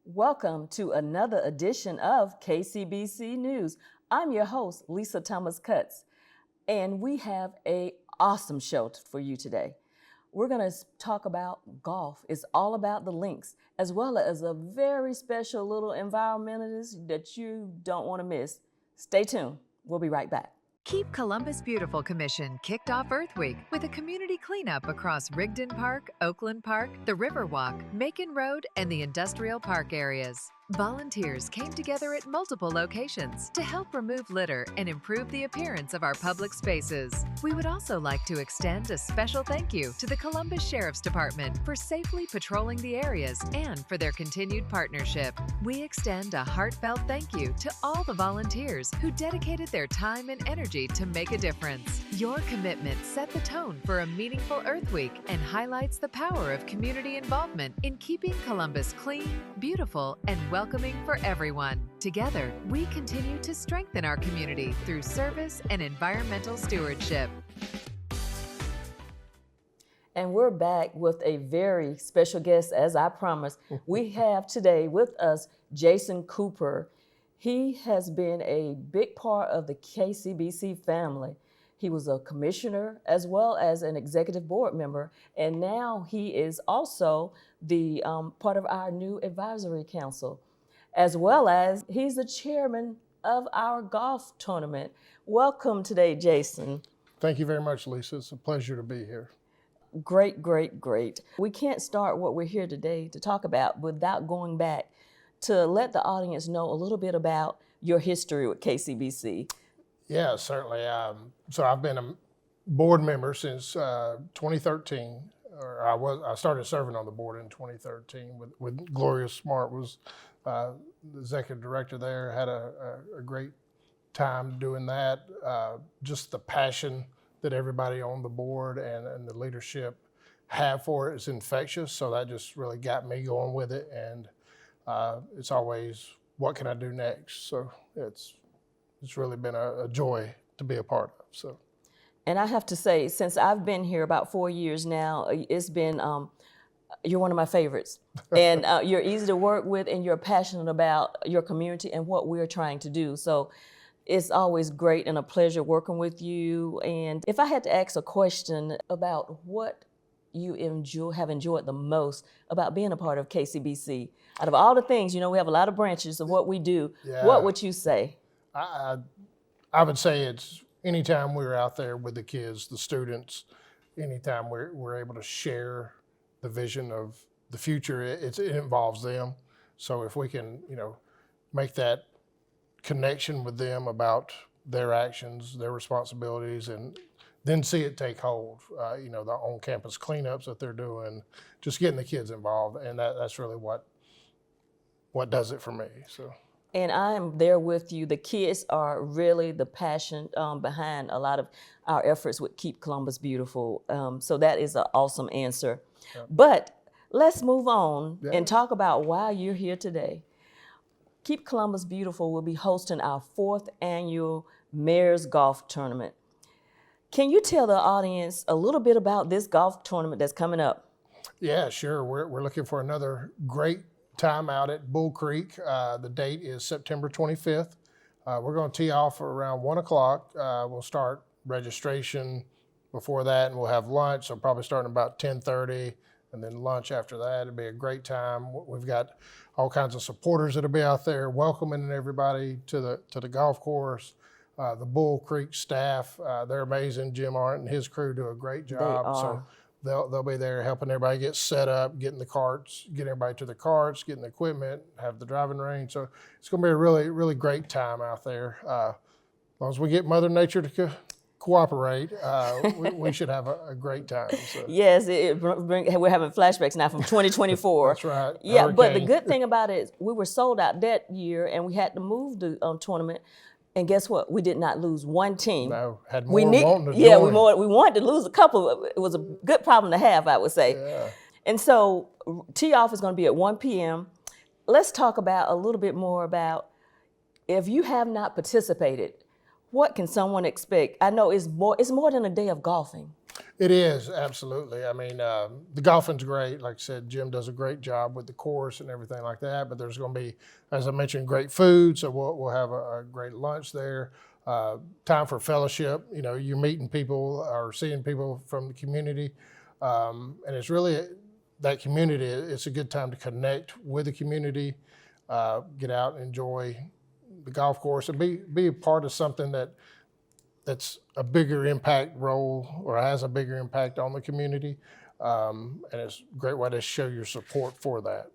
Welcome to another edition of KCBC News. I'm your host, Lisa Thomas Cutts, and we have an awesome show for you today. We're going to talk about golf. It's all about the links, as well as a very special little environmentalist that you don't want to miss. Stay tuned. We'll be right back. Keep Columbus Beautiful Commission kicked off Earth Week with a community cleanup across Rigdon Park, Oakland Park, the Riverwalk, Macon Road, and the Industrial Park areas. Volunteers came together at multiple locations to help remove litter and improve the appearance of our public spaces. We would also like to extend a special thank you to the Columbus Sheriff's Department for safely patrolling the areas and for their continued partnership. We extend a heartfelt thank you to all the volunteers who dedicated their time and energy to make a difference. Your commitment set the tone for a meaningful Earth Week and highlights the power of community involvement in keeping Columbus clean, beautiful, and welcoming for everyone. Together, we continue to strengthen our community through service and environmental stewardship. And we're back with a very special guest, as I promised. We have today with us Jason Cooper. He has been a big part of the KCBC family. He was a commissioner as well as an executive board member, and now he is also the part of our new advisory council, as well as he's the chairman of our golf tournament. Welcome today, Jason. Thank you very much, Lisa. It's a pleasure to be here. Great, great, great. We can't start what we're here today to talk about without going back to let the audience know a little bit about your history with KCBC. Yeah, certainly. So I've been a board member since 2013. I started serving on the board in 2013 with Gloria Smart was the executive director there. Had a great time doing that. Just the passion that everybody on the board and the leadership have for it is infectious. So that just really got me going with it. And it's always, what can I do next? So it's really been a joy to be a part of. So. And I have to say, since I've been here about 4 years now, it's been, you're one of my favorites. And you're easy to work with, and you're passionate about your community and what we're trying to do. So it's always great and a pleasure working with you. And if I had to ask a question about what you have enjoyed the most about being a part of KCBC, out of all the things, we have a lot of branches of what we do, What would you say? I would say it's anytime we're out there with the kids, the students, anytime we're able to share the vision of the future, it involves them. So if we can, make that connection with them about their actions, their responsibilities, and then see it take hold, the on-campus cleanups that they're doing, just getting the kids involved, and that's really what does it for me. So. And I am there with you. The kids are really the passion behind a lot of our efforts with Keep Columbus Beautiful. So that is an awesome answer. Yeah. But let's move on and talk about why you're here today. Keep Columbus Beautiful will be hosting our 4th annual Mayor's Golf Tournament. Can you tell the audience a little bit about this golf tournament that's coming up? Yeah, sure. We're looking for another great time out at Bull Creek. The date is September 25th. We're going to tee off around 1 o'clock. We'll start registration before that, and we'll have lunch. So probably starting about 10:30, and then lunch after that. It'll be a great time. We've got all kinds of supporters that'll be out there welcoming everybody to the golf course. The Bull Creek staff, they're amazing. Jim Arndt and his crew do a great job. They are. So they'll be there helping everybody get set up, getting the carts, getting everybody to the carts, getting the equipment, have the driving range. So it's going to be a really, really great time out there. As long as we get Mother Nature to cooperate, we should have a great time. So. Yes, we're having flashbacks now from 2024. That's right. Yeah, Hurricane. But the good thing about it is we were sold out that year, and we had to move the tournament. And guess what? We did not lose one team. No, had more wanting to join. We wanted to lose a couple. It was a good problem to have, I would say. Yeah. And so tee off is going to be at 1 p.m. Let's talk about a little bit more about, if you have not participated, what can someone expect? I know it's more than a day of golfing. It is, absolutely. I mean, the golfing's great. Like I said, Jim does a great job with the course and everything like that. But there's going to be, as I mentioned, great food. So we'll have a great lunch there. Time for fellowship. You know, you're meeting people or seeing people from the community. And it's really that community. It's a good time to connect with the community, get out and enjoy the golf course, and be a part of something that's a bigger impact role or has a bigger impact on the community. And it's a great way to show your support for that.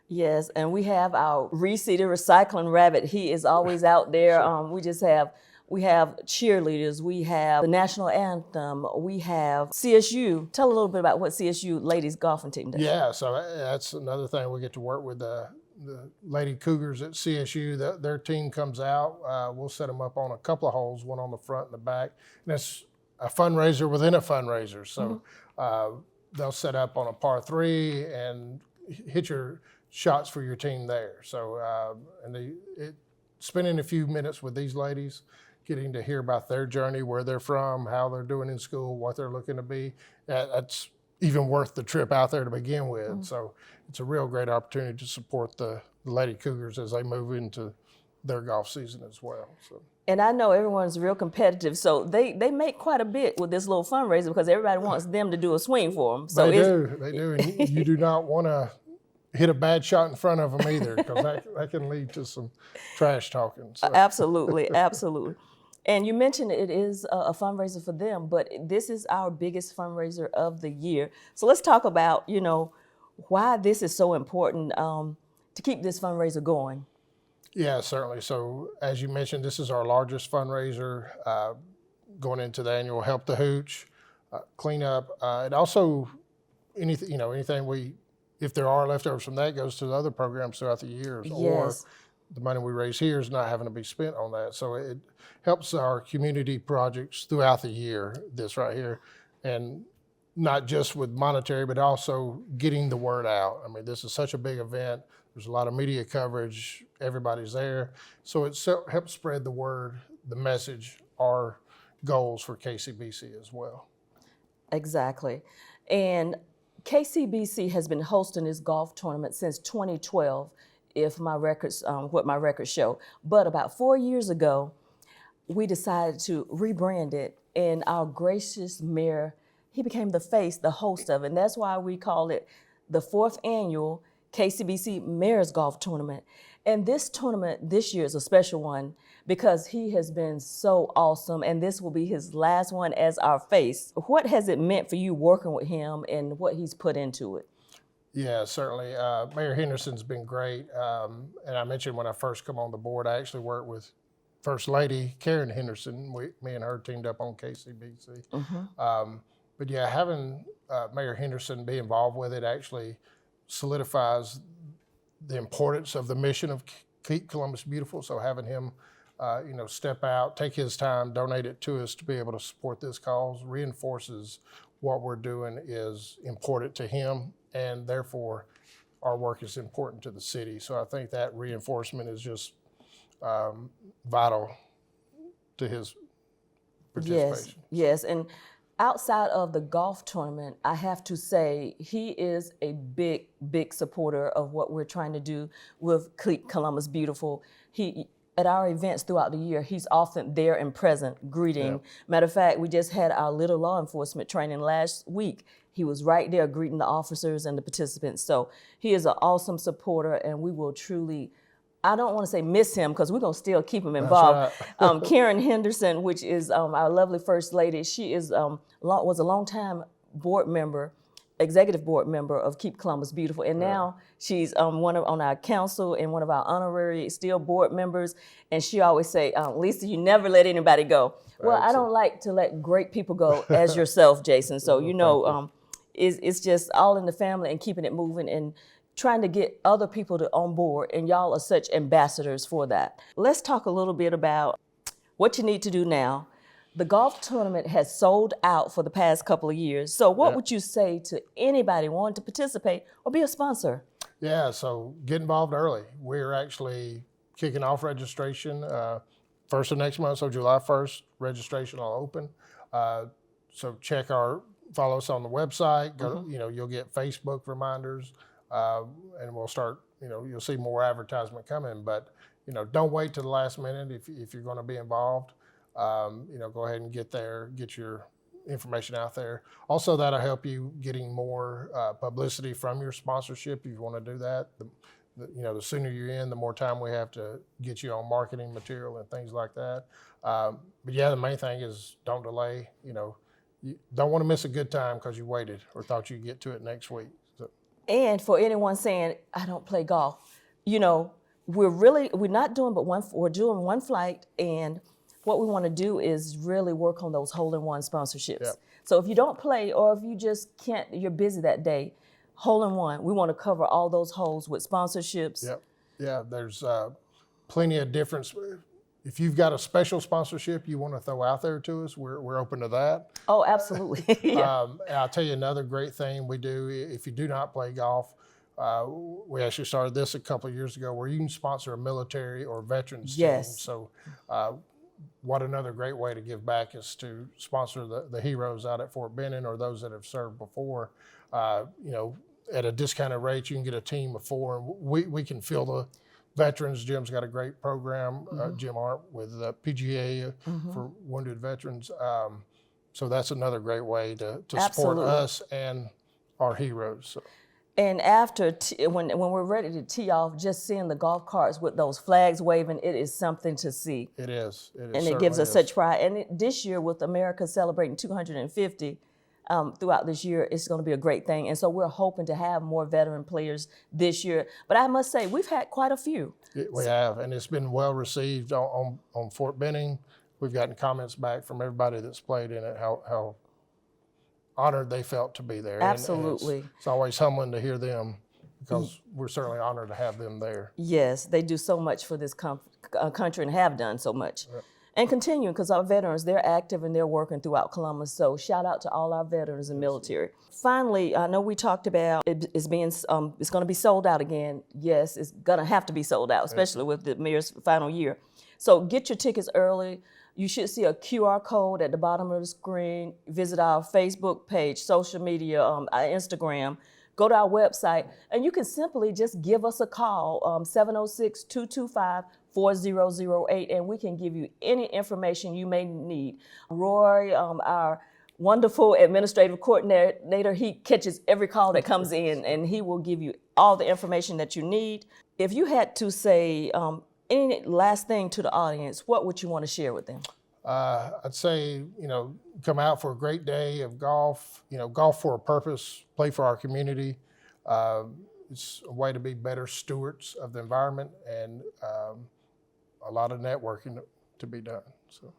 Yes, and we have our reseated recycling rabbit. He is always out there. Sure. We have cheerleaders. We have the national anthem. We have CSU. Tell a little bit about what CSU ladies golfing team does. Yeah, so that's another thing. We get to work with the Lady Cougars at CSU. Their team comes out. We'll set them up on a couple of holes, one on the front and the back. And that's a fundraiser within a fundraiser. So they'll set up on a par 3 and hit your shots for your team there. So spending a few minutes with these ladies, getting to hear about their journey, where they're from, how they're doing in school, what they're looking to be, that's even worth the trip out there to begin with. So it's a real great opportunity to support the Lady Cougars as they move into their golf season as well. So. And I know everyone's real competitive, so they make quite a bit with this little fundraiser because everybody wants them to do a swing for them. So they do. And you do not want to hit a bad shot in front of them either, because that can lead to some trash talking. So. Absolutely, absolutely. And you mentioned it is a fundraiser for them, but this is our biggest fundraiser of the year. So let's talk about, why this is so important to keep this fundraiser going. Yeah, certainly. So as you mentioned, this is our largest fundraiser going into the annual Help the Hooch cleanup. And also anything if there are leftovers from that, goes to the other programs throughout the years. Yes. Or the money we raise here is not having to be spent on that. So it helps our community projects throughout the year, this right here. And not just with monetary, but also getting the word out. I mean, this is such a big event. There's a lot of media coverage. Everybody's there. So it helps spread the word, the message, our goals for KCBC as well. Exactly. And KCBC has been hosting this golf tournament since 2012, if my records, what my records show. But about 4 years ago, we decided to rebrand it, and our gracious mayor, he became the face, the host of it. And that's why we call it the 4th annual KCBC Mayor's Golf Tournament. And this tournament this year is a special one because he has been so awesome, and this will be his last one as our face. What has it meant for you working with him and what he's put into it? Yeah, certainly. Mayor Henderson's been great. And I mentioned when I first come on the board, I actually worked with First Lady Karen Henderson. Me and her teamed up on KCBC. But yeah, having Mayor Henderson be involved with it actually solidifies the importance of the mission of Keep Columbus Beautiful. So having him, step out, take his time, donate it to us to be able to support this cause reinforces what we're doing is important to him, and therefore our work is important to the city. So I think that reinforcement is just vital to his participation. Yes. And outside of the golf tournament, I have to say he is a big, big supporter of what we're trying to do with Keep Columbus Beautiful. At our events throughout the year, he's often there and present, greeting. Yep. Matter of fact, we just had our little law enforcement training last week. He was right there greeting the officers and the participants. So he is an awesome supporter, and we will truly, I don't want to say miss him because we're going to still keep him involved. That's right. Karen Henderson, which is our lovely First Lady, she was a longtime board member, executive board member of Keep Columbus Beautiful, and now she's on our council and one of our honorary still board members. And she always say, "Lisa, you never let anybody go." Well, I don't like to let great people go as yourself, Jason. So it's just all in the family and keeping it moving and trying to get other people on board. And y'all are such ambassadors for that. Let's talk a little bit about what you need to do now. The golf tournament has sold out for the past couple of years. So what would you say to anybody wanting to participate or be a sponsor? Yeah, so get involved early. We're actually kicking off registration first of next month, so July 1st, registration will open. So check our follow us on the website. Go, you'll get Facebook reminders, and we'll start. You'll see more advertisement coming. But don't wait to the last minute if you're going to be involved. Go ahead and get your information out there. Also, that'll help you getting more publicity from your sponsorship if you want to do that. The sooner you're in, the more time we have to get you on marketing material and things like that. But yeah, the main thing is don't delay. You don't want to miss a good time because you waited or thought you'd get to it next week. So. And for anyone saying, I don't play golf, we're not doing we're doing one flight, and what we want to do is really work on those hole-in-one sponsorships. Yep. So if you don't play, or if you just can't, you're busy that day, hole-in-one, we want to cover all those holes with sponsorships. Yep. Yeah, there's plenty of difference. If you've got a special sponsorship you want to throw out there to us, we're open to that. Oh, absolutely. Yeah. And I'll tell you another great thing we do. If you do not play golf, we actually started this a couple of years ago where you can sponsor a military or veterans team. So what another great way to give back is to sponsor the heroes out at Fort Benning or those that have served before. At a discounted rate, you can get a team of 4. And we can fill the veterans. Jim's got a great program, Jim Arp, with PGA for wounded veterans. So that's another great way to support us and our heroes. So. And after, when we're ready to tee off, just seeing the golf carts with those flags waving, it is something to see. It is. And it gives us such pride. And this year, with America celebrating 250 throughout this year, it's going to be a great thing. And so we're hoping to have more veteran players this year. But I must say, we've had quite a few. We have, and it's been well received on Fort Benning. We've gotten comments back from everybody that's played in it, how honored they felt to be there. Absolutely. And it's always humbling to hear them because we're certainly honored to have them there. Yes, they do so much for this country and have done so much. Yep. And continue, because our veterans, they're active and they're working throughout Columbus. So shout out to all our veterans and military. Finally, I know we talked about it's going to be sold out again. Yes, it's going to have to be sold out, especially with the mayor's final year. So get your tickets early. You should see a QR code at the bottom of the screen. Visit our Facebook page, social media, our Instagram. Go to our website, and you can simply just give us a call, 706-225-4008, and we can give you any information you may need. Roy, our wonderful administrative coordinator, he catches every call that comes in, and he will give you all the information that you need. If you had to say any last thing to the audience, what would you want to share with them? I'd say, come out for a great day of golf, golf for a purpose, play for our community. It's a way to be better stewards of the environment, and a lot of networking to be done. So.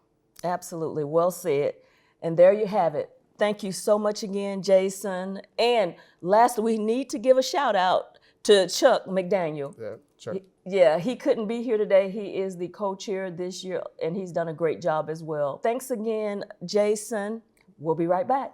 Absolutely, well said. And there you have it. Thank you so much again, Jason. And lastly, we need to give a shout out to Chuck McDaniel. Yeah, Chuck. He couldn't be here today. He is the co-chair this year, and he's done a great job as well. Thanks again, Jason. We'll be right back.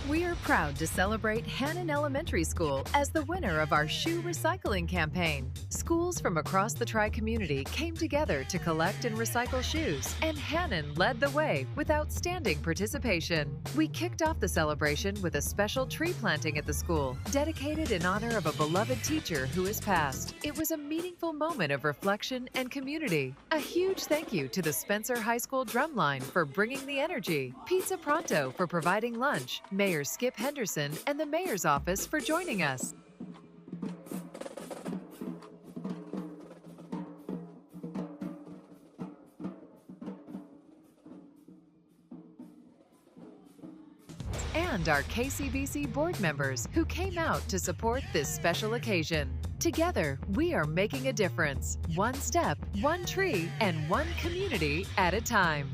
We are proud to celebrate Hannon Elementary School as the winner of our shoe recycling campaign. Schools from across the Tri-community came together to collect and recycle shoes, and Hannon led the way with outstanding participation. We kicked off the celebration with a special tree planting at the school, dedicated in honor of a beloved teacher who has passed. It was a meaningful moment of reflection and community. A huge thank you to the Spencer High School Drumline for bringing the energy, Pizza Pronto for providing lunch, Mayor Skip Henderson, and the Mayor's Office for joining us. And our KCBC board members who came out to support this special occasion. Together, we are making a difference, one step, one tree, and one community at a time.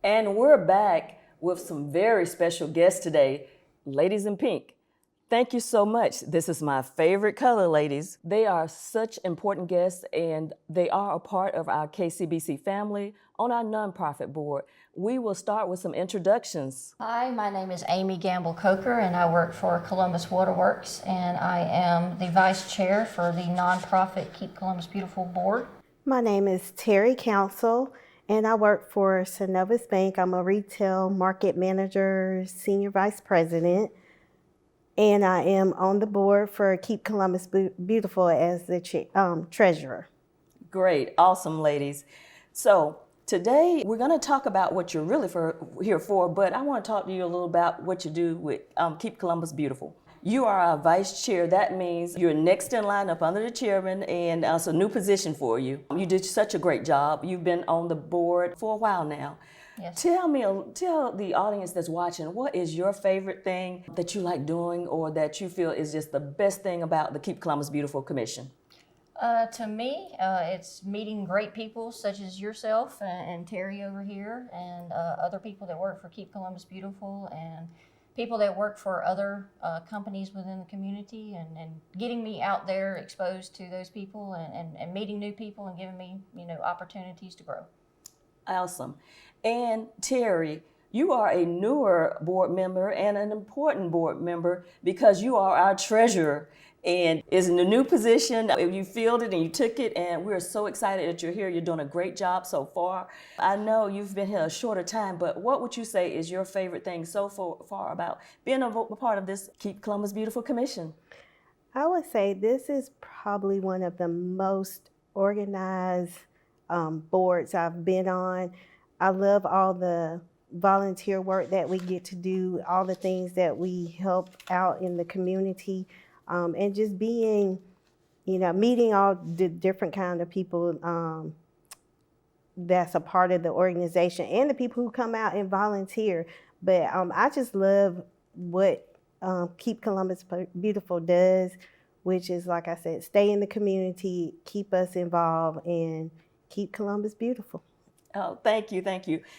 And we're back with some very special guests today, ladies in pink. Thank you so much. This is my favorite color, ladies. They are such important guests, and they are a part of our KCBC family on our nonprofit board. We will start with some introductions. Hi, my name is Amy Gamble Coker, and I work for Columbus Waterworks, and I am the vice chair for the nonprofit Keep Columbus Beautiful board. My name is Terry Council, And I work for Synovus Bank. I'm a retail market manager, senior vice president. And I am on the board for Keep Columbus Beautiful as the treasurer. Great, awesome, ladies. So today we're going to talk about what you're really here for, but I want to talk to you a little about what you do with Keep Columbus Beautiful. You are our vice chair. That means you're next in line up under the chairman, and it's a new position for you. You did such a great job. You've been on the board for a while now. Yes. Tell the audience that's watching, what is your favorite thing that you like doing or that you feel is just the best thing about the Keep Columbus Beautiful Commission? To me, it's meeting great people such as yourself and Terry over here, and other people that work for Keep Columbus Beautiful, and people that work for other companies within the community, and getting me out there exposed to those people and meeting new people and giving me, opportunities to grow. Awesome. And Terry, you are a newer board member and an important board member because you are our treasurer. And it's in a new position. You filled it and you took it, and we're so excited that you're here. You're doing a great job so far. I know you've been here a shorter time, but what would you say is your favorite thing so far about being a part of this Keep Columbus Beautiful Commission? I would say this is probably one of the most organized boards I've been on. I love all the volunteer work that we get to do, all the things that we help out in the community, and just being, meeting all the different kind of people that's a part of the organization and the people who come out and volunteer. But I just love what Keep Columbus Beautiful does, which is, like I said, stay in the community, keep us involved, and keep Columbus beautiful. Oh, thank you.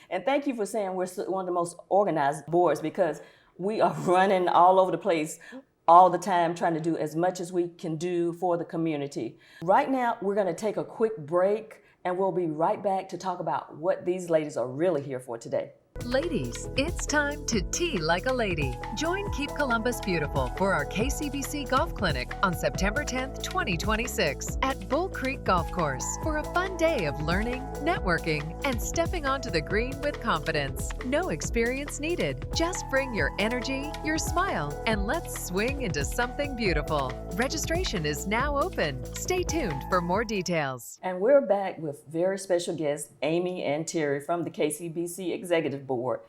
And thank you for saying we're one of the most organized boards, because we are running all over the place all the time, trying to do as much as we can do for the community. Right now, we're going to take a quick break, and we'll be right back to talk about what these ladies are really here for today. Ladies, it's time to tea like a lady. Join Keep Columbus Beautiful for our KCBC Golf Clinic on September 10th, 2026 at Bull Creek Golf Course for a fun day of learning, networking, and stepping onto the green with confidence. No experience needed. Just bring your energy, your smile, and let's swing into something beautiful. Registration is now open. Stay tuned for more details. And we're back with very special guests, Amy and Terry from the KCBC Executive Board.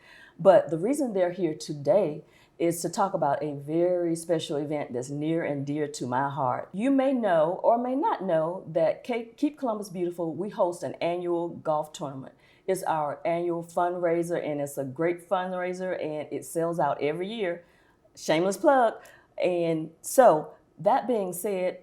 But the reason they're here today is to talk about a very special event that's near and dear to my heart. You may know or may not know that Keep Columbus Beautiful, we host an annual golf tournament. It's our annual fundraiser, and it's a great fundraiser, and it sells out every year. Shameless plug. And so, that being said,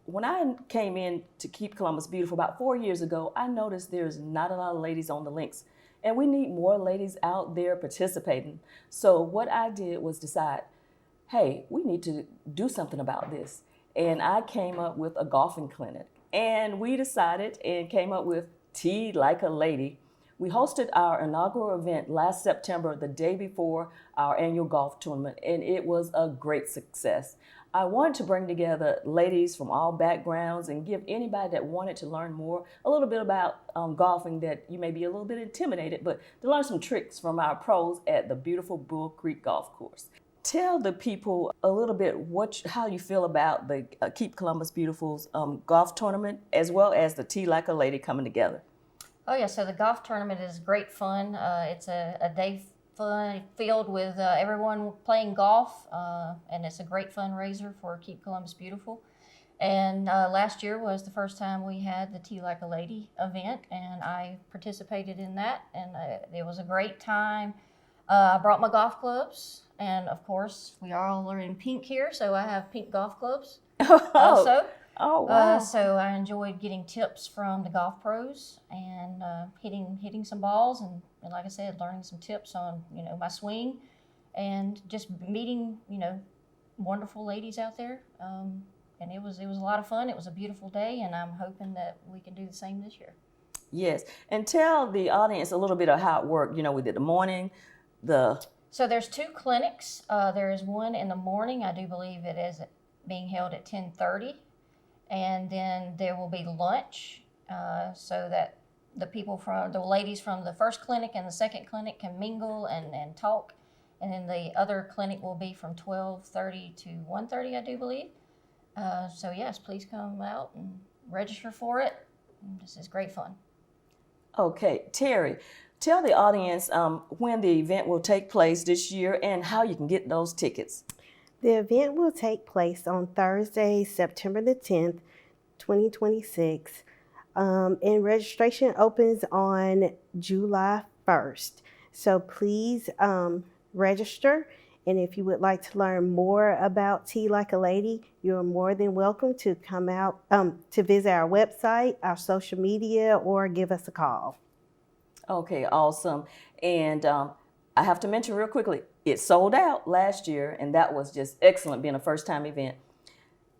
when I came in to Keep Columbus Beautiful about 4 years ago, I noticed there's not a lot of ladies on the links. And we need more ladies out there participating. So what I did was decide, hey, we need to do something about this. And I came up with a golfing clinic. And we decided and came up with Tea Like a Lady. We hosted our inaugural event last September, the day before our annual golf tournament, and it was a great success. I wanted to bring together ladies from all backgrounds and give anybody that wanted to learn more a little bit about golfing, that you may be a little bit intimidated, but to learn some tricks from our pros at the beautiful Bull Creek Golf Course. Tell the people a little bit how you feel about the Keep Columbus Beautiful's golf tournament, as well as the Tea Like a Lady coming together. Oh yeah, so the golf tournament is great fun. It's a day fun filled with everyone playing golf, and it's a great fundraiser for Keep Columbus Beautiful. And last year was the first time we had the Tea Like a Lady event, and I participated in that, and it was a great time. I brought my golf clubs, and of course we all are in pink here, so I have pink golf clubs also. Oh, wow. So I enjoyed getting tips from the golf pros and hitting some balls, and like I said, learning some tips on my swing, and just meeting wonderful ladies out there. And it was a lot of fun. It was a beautiful day, and I'm hoping that we can do the same this year. Yes, and tell the audience a little bit of how it worked. We did the morning, So there's two clinics. There is one in the morning. I do believe it is being held at 10:30. And then there will be lunch, so that the people from the ladies from the first clinic and the second clinic can mingle and talk. And then the other clinic will be from 12:30 to 1:30, I do believe. So yes, please come out and register for it. This is great fun. Okay, Terry, tell the audience when the event will take place this year and how you can get those tickets. The event will take place on Thursday, September the 10th, 2026. And registration opens on July 1st. So please register. And if you would like to learn more about Tea Like a Lady, you're more than welcome to come out to visit our website, our social media, or give us a call. Okay, awesome. And I have to mention real quickly, it sold out last year, and that was just excellent being a first-time event.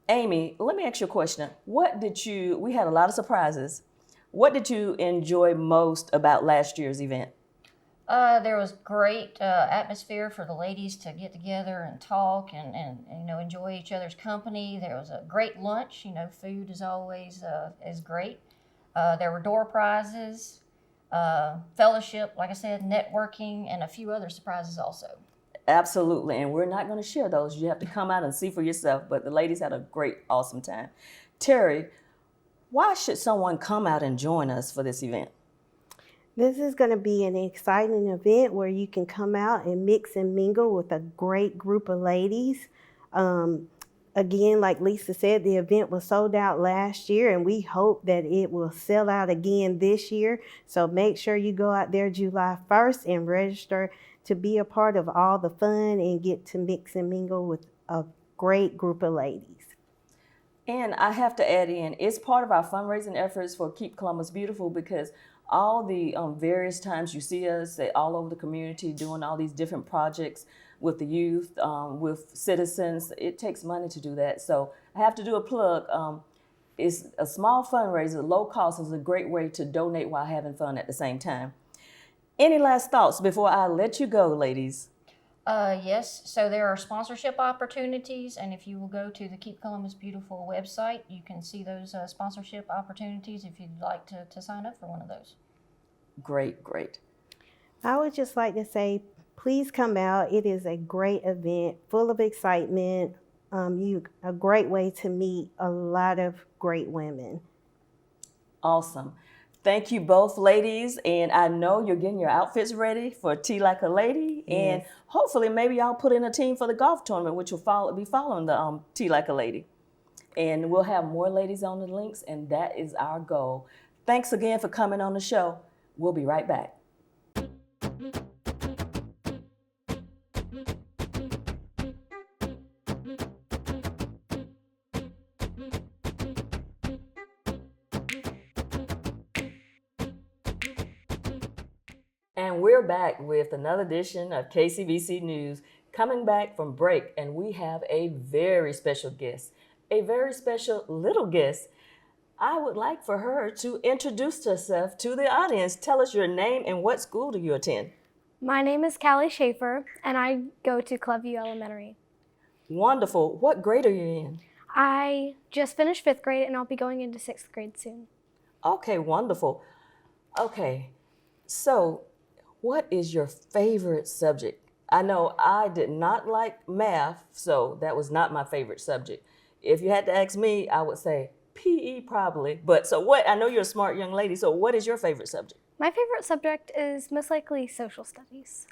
Amy, let me ask you a question. We had a lot of surprises. What did you enjoy most about last year's event? There was great atmosphere for the ladies to get together and talk and enjoy each other's company. There was a great lunch. Food is always is great. There were door prizes, fellowship, like I said, networking, and a few other surprises also. Absolutely, and we're not going to share those. You have to come out and see for yourself, but the ladies had a great, awesome time. Terry, why should someone come out and join us for this event? This is going to be an exciting event where you can come out and mix and mingle with a great group of ladies. Again, like Lisa said, the event was sold out last year, and we hope that it will sell out again this year. So make sure you go out there July 1st and register to be a part of all the fun and get to mix and mingle with a great group of ladies. And I have to add in, it's part of our fundraising efforts for Keep Columbus Beautiful, because all the various times you see us all over the community doing all these different projects with the youth, with citizens, it takes money to do that. So I have to do a plug. It's a small fundraiser, low cost, is a great way to donate while having fun at the same time. Any last thoughts before I let you go, ladies? Yes, so there are sponsorship opportunities, and if you will go to the Keep Columbus Beautiful website, you can see those sponsorship opportunities if you'd like to sign up for one of those. Great, great. I would just like to say, please come out. It is a great event, full of excitement. A great way to meet a lot of great women. Awesome. Thank you both, ladies. And I know you're getting your outfits ready for Tea Like a Lady. Yes. And hopefully maybe y'all put in a team for the golf tournament, which will be following the Tea Like a Lady. And we'll have more ladies on the links, and that is our goal. Thanks again for coming on the show. We'll be right back. And we're back with another edition of KCBC News, coming back from break, and we have a very special guest, a very special little guest. I would like for her to introduce herself to the audience. Tell us your name and what school do you attend? My name is Callie Schaefer, and I go to Clubview Elementary. Wonderful. What grade are you in? I just finished 5th grade, and I'll be going into 6th grade soon. Okay, wonderful. Okay, so what is your favorite subject? I know I did not like math, so that was not my favorite subject. If you had to ask me, I would say PE probably. But so what? I know you're a smart young lady, so what is your favorite subject? My favorite subject is most likely social studies.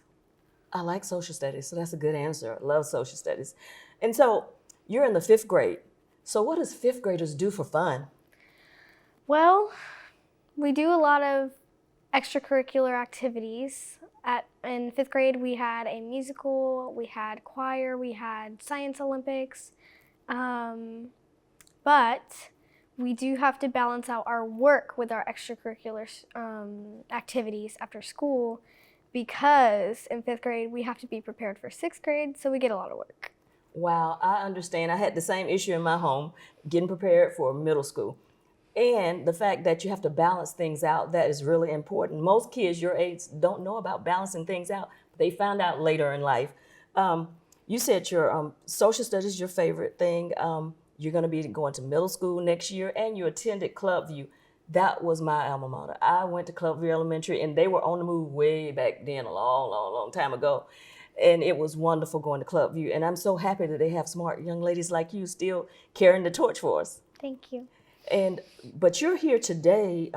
I like social studies, so that's a good answer. I love social studies. And so you're in the 5th grade. So what does 5th graders do for fun? Well, we do a lot of extracurricular activities. In 5th grade, we had a musical, we had choir, we had science Olympics. But we do have to balance out our work with our extracurricular activities after school, because in 5th grade we have to be prepared for 6th grade, so we get a lot of work. Wow, I understand. I had the same issue in my home, getting prepared for middle school. And the fact that you have to balance things out, that is really important. Most kids your age don't know about balancing things out. They found out later in life. You said your social studies is your favorite thing. You're going to be going to middle school next year, and you attended Clubview. That was my alma mater. I went to Clubview Elementary, and they were on the move way back then, a long, long, long time ago. And it was wonderful going to Clubview. And I'm so happy that they have smart young ladies like you still carrying the torch for us. Thank you. But you're here today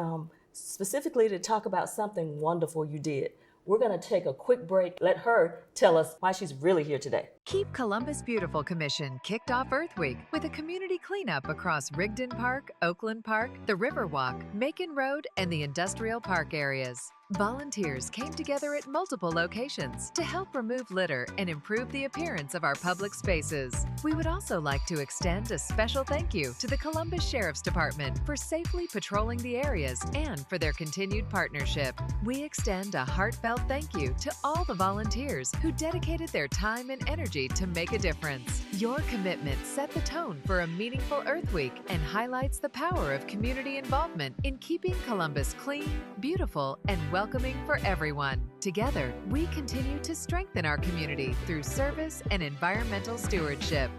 specifically to talk about something wonderful you did. We're going to take a quick break. Let her tell us why she's really here today. Keep Columbus Beautiful Commission kicked off Earth Week with a community cleanup across Rigdon Park, Oakland Park, the Riverwalk, Macon Road, and the Industrial Park areas. Volunteers came together at multiple locations to help remove litter and improve the appearance of our public spaces. We would also like to extend a special thank you to the Columbus Sheriff's Department for safely patrolling the areas and for their continued partnership. We extend a heartfelt thank you to all the volunteers who dedicated their time and energy to make a difference. Your commitment set the tone for a meaningful Earth Week and highlights the power of community involvement in keeping Columbus clean, beautiful, and welcoming for everyone. Together, we continue to strengthen our community through service and environmental stewardship.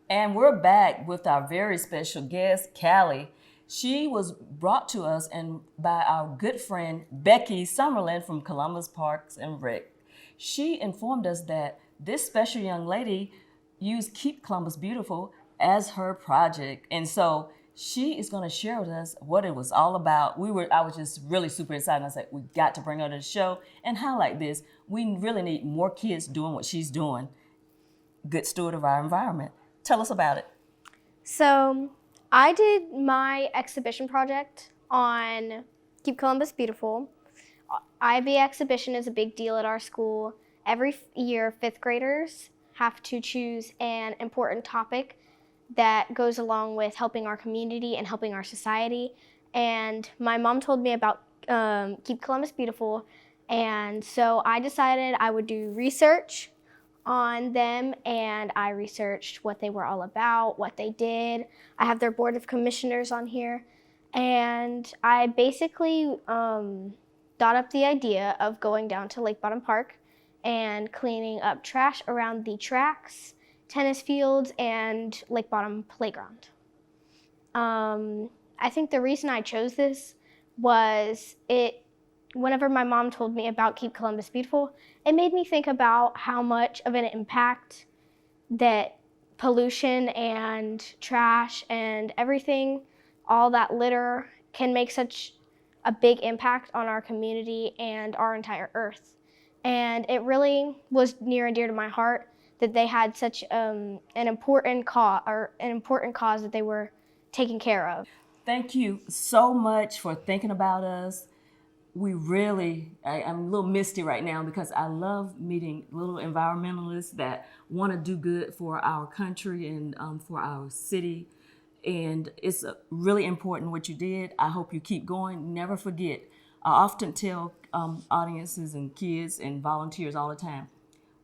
And we're back with our very special guest, Callie. She was brought to us by our good friend, Becky Summerlin from Columbus Parks and Rec. She informed us that this special young lady used Keep Columbus Beautiful as her project. And so she is going to share with us what it was all about. I was just really super excited. I said, we got to bring her to the show and highlight this. We really need more kids doing what she's doing. Good steward of our environment. Tell us about it. So I did my exhibition project on Keep Columbus Beautiful. IB exhibition is a big deal at our school. Every year, fifth graders have to choose an important topic that goes along with helping our community and helping our society. And my mom told me about Keep Columbus Beautiful, and so I decided I would do research on them, and I researched what they were all about, what they did. I have their board of commissioners on here, and I basically thought up the idea of going down to Lake Bottom Park and cleaning up trash around the tracks, tennis fields, and Lake Bottom playground. I think the reason I chose this was whenever my mom told me about Keep Columbus Beautiful, it made me think about how much of an impact that pollution and trash and everything, all that litter, can make such a big impact on our community and our entire earth. And it really was near and dear to my heart that they had such an important cause that they were taking care of. Thank you so much for thinking about us. I'm a little misty right now because I love meeting little environmentalists that want to do good for our country and for our city. And it's really important what you did. I hope you keep going. Never forget. I often tell audiences and kids and volunteers all the time,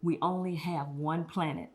we only have one planet.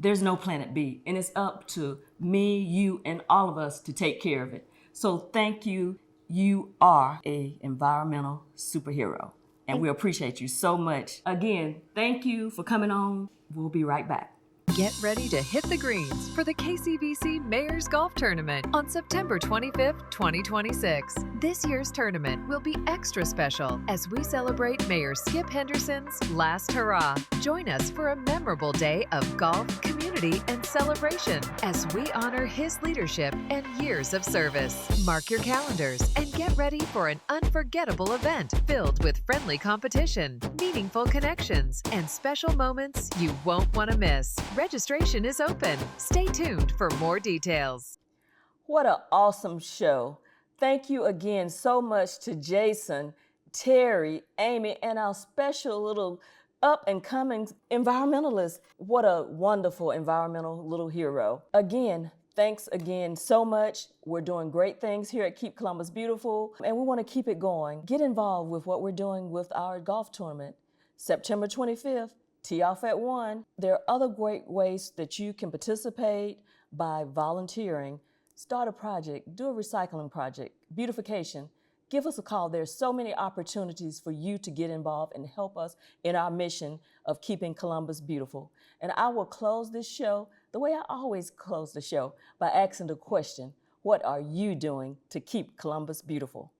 There's no planet B, and it's up to me, you, and all of us to take care of it. So thank you. You are an environmental superhero, and we appreciate you so much. Again, thank you for coming on. We'll be right back. Get ready to hit the greens for the KCBC Mayor's Golf Tournament on September 25th, 2026. This year's tournament will be extra special as we celebrate Mayor Skip Henderson's last hurrah. Join us for a memorable day of golf, community, and celebration as we honor his leadership and years of service. Mark your calendars and get ready for an unforgettable event filled with friendly competition, meaningful connections, and special moments you won't want to miss. Registration is open. Stay tuned for more details. What an awesome show. Thank you again so much to Jason, Terry, Amy, and our special little up-and-coming environmentalist. What a wonderful environmental little hero. Again, thanks again so much. We're doing great things here at Keep Columbus Beautiful, and we want to keep it going. Get involved with what we're doing with our golf tournament. September 25th, tee off at 1. There are other great ways that you can participate by volunteering. Start a project, do a recycling project, beautification. Give us a call. There's so many opportunities for you to get involved and help us in our mission of keeping Columbus beautiful. And I will close this show the way I always close the show, by asking the question, What are you doing to keep Columbus beautiful?